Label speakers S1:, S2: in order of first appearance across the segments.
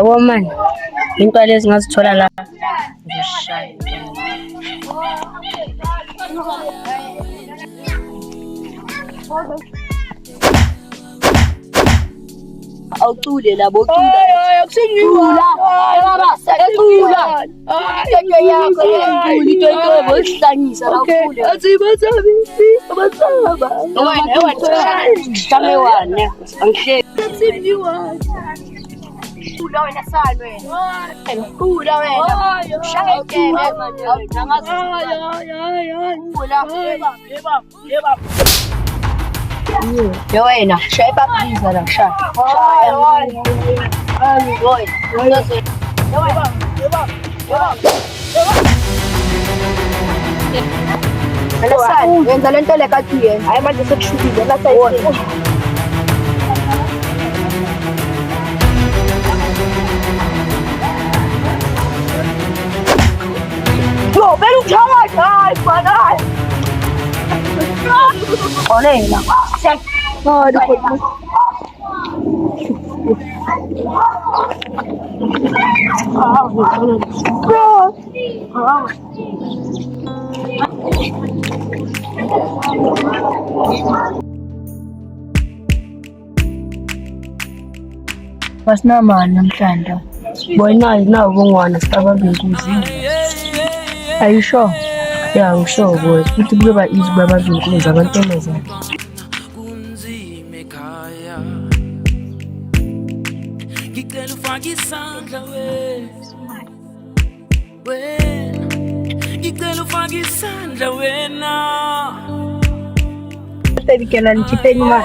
S1: Yabo mani, into lezi ngazithola la ngishaya.
S2: Awucule labo cula. Cula. Baba, cula. Into yakho yecula, into yobo isihlanyisa la ucule.
S3: Asibasabisi, abasaba.
S2: Wena, shame wane. Angihleki.
S3: Simbiwa.
S2: Cula wena salo wena. Cula wena. Shayeke Cula. Yo wena, shaya babiza la shaya. Alasani, wenza lento lekati yena. Hayi manje sekushukile la sayini. Yo, belu uthanga hayi bana. Olela. Hayi kodwa.
S1: Basinamali namhlanje. Bona nawo bongwana sibabambe inkunzi. Ayisho? Ya ngisho boy. Futhi kuba easy babambe inkunzi abantomazana.
S4: Kunzima ekhaya. Ngicela ufake isandla wena. Ngicela ufake isandla wena.
S3: Tebikela nitipeni mali.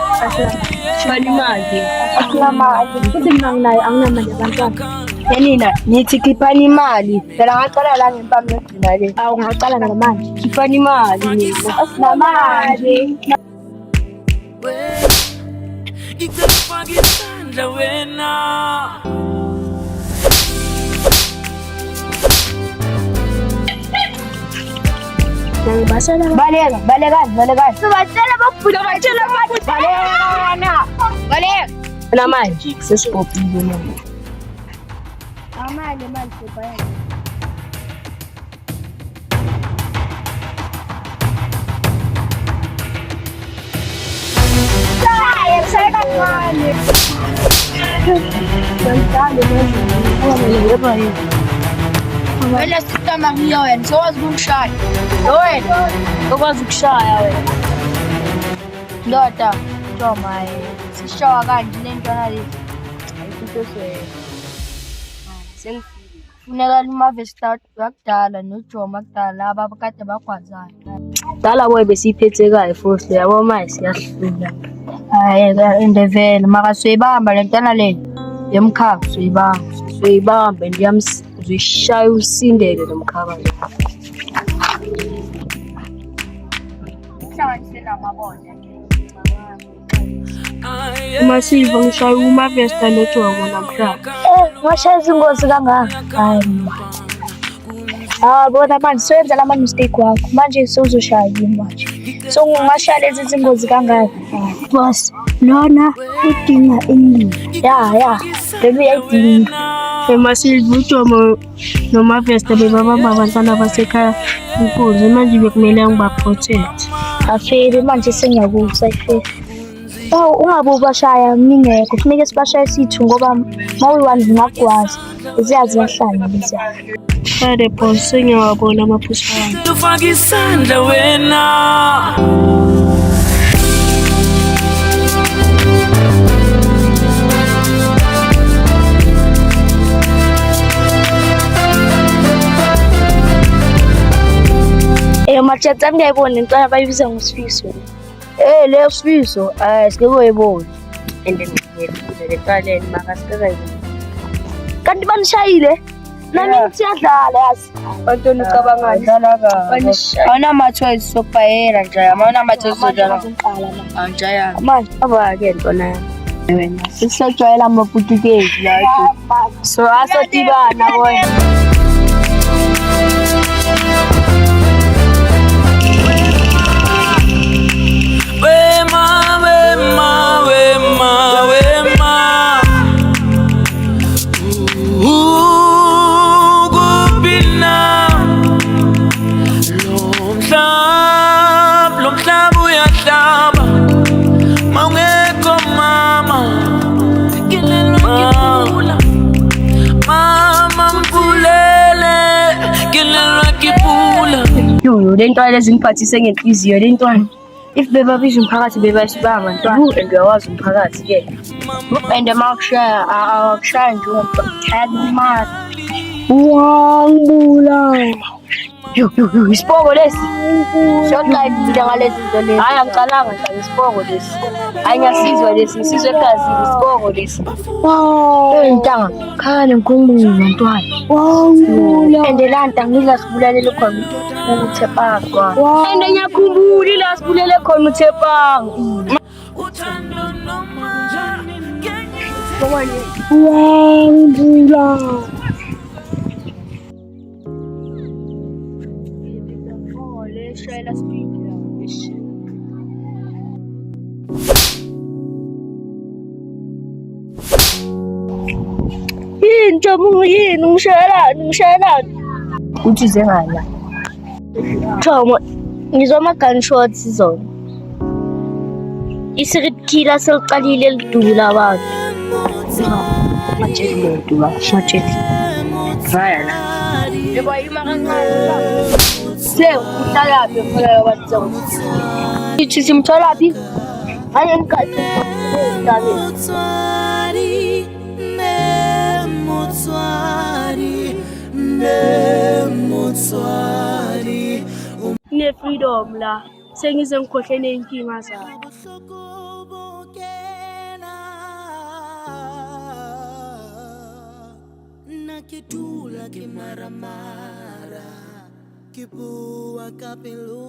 S1: Shwali mali.
S3: Akunamali. Futhi mina nginayo anginamali abantwana.
S2: Yanina, nithi khiphani imali. Phela ngaqala la ngempama yokugcina le.
S3: Awu ngaqala ngamanje.
S2: Khiphani imali mina.
S3: Asinamali.
S4: Ngicela ufake isandla wena.
S2: Baleka.
S3: Sibatshela babuda batshela manje.
S2: Baleka.
S1: Namanje sesibhobhile manje.
S3: Amali sebhaya. Saya kancane.
S2: Wena sitama ngiyo wena, sowazi ukushaya. Wena,
S1: Okwazi ukushaya wena.
S2: ndoda, Toma, sishawa kanje lentwana lezi. Ayisitoswe.
S1: Sengifile.
S2: Funeka limave start yakudala noJoma kudala laba abakade bagwazayo.
S1: Dala boy besiphethe kahle futhi yabo manje siyahlula.
S2: Hayi indevele maka soyibamba lentwana le. Yemkhakha soyibamba.
S1: Soyibambe ndiyamzishaya usindele nomkhaba lo.
S2: Hlanganisela amabona.
S1: Masiva ngishaya uMavesta noJomo namhlanje.
S3: Ngashaya izingozi kangaka. Hayi. Bona manje soyenza lama mistake wakho. Manje sozoshaya yini manje? So ngashaya lezi zingozi kangaka. Boss, lona udinga imali. Ya. Baby ayidinga.
S1: Masiva uJomo noMavesta bebabamba abantwana basekhaya inkunzi manje bekumele ngibaprotect.
S3: Afeli manje sengiyakuza ifeli. Ungabe ubashaya ngingekho kufuneka sibashaye sithu ngoba mawu-1 ngingakwazi ziyazi yahlala lezi.
S1: Shade boss sengiyawabona amaphuzu wami.
S4: Ufake isandla wena.
S3: Machatsa ngiyayibona into abayibiza ngosifiso.
S2: Leyo sifiso, sike koyibona.
S1: And then ngiyefuna leqaleni makasikayibo.
S3: Kanti banishayile? Nami siyadlala yazi.
S2: Bantwana ucabangani? Awuna ama-choice sokubhayela nje, awuna ama-choice sojala. Anjaya.
S1: Manje aba-ke ntwana
S2: Wena, sisajwayela amaPutukezi la. So asodibana boy.
S4: Wema.
S2: Yo, le ntwana lezi ngiphathise ngenhliziyo le ntwana. If bebabiza umphakathi bebayisibanga ntwana and uyawazi umphakathi-ke. And makushaya akushaya nje umphakathi.
S3: Wangibulala.
S2: Yo, isipoko lesi. Siyaqayidile ngalezi zinto lezi. Hayi angicalanga nje isipoko lesi. Hayi ngiyasizwa lesi, ngisizwe egazini isipoko lesi. Ntanga, khane ngikhuluma ntwana.
S3: Wangibulala.
S2: And la ntanga ngizasibulalela khona uThepanga.
S1: And ngiyakhumbula ila sibulele khona uThepanga.
S4: uthando noma
S3: Wangibulala.
S2: Shayela speed.
S3: Yini Jabu yini ngishayelani?
S2: Uthi zengala.
S3: Thoma ngizwa ama-gunshots zona. I-serial killer seliqalile lidula abantu.
S2: Majeli muntu la, majeli. Vaya la. Yebo yima kancane. Se uhlala phi phela yabantu? Ithi simthola phi? Hayi emkhathi.
S3: Ne-freedom la. Sengize ngikhohle ney'nkinga zami.
S4: Nakitula ke maramara ke bua ka pelo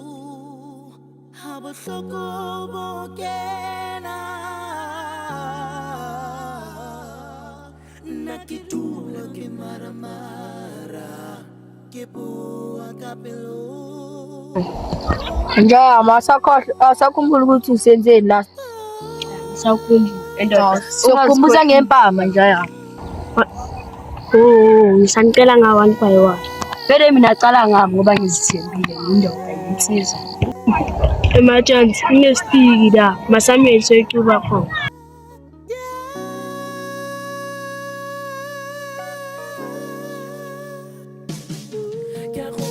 S4: ha bohloko bo kena nakitula ke maramara ke bua ka pelo
S2: Njaya asakhumbula ukuthi usenzeni la.
S3: Sawukhumbula.
S2: Sokukhumbuza ngempama njaya.
S3: Ngisanicela nga-one by one.
S2: Vele mina cala ngami ngoba ngizithembile yindoda insizwa.
S3: Emergency, kunestiki la. Masameli soyicuba khona.
S4: car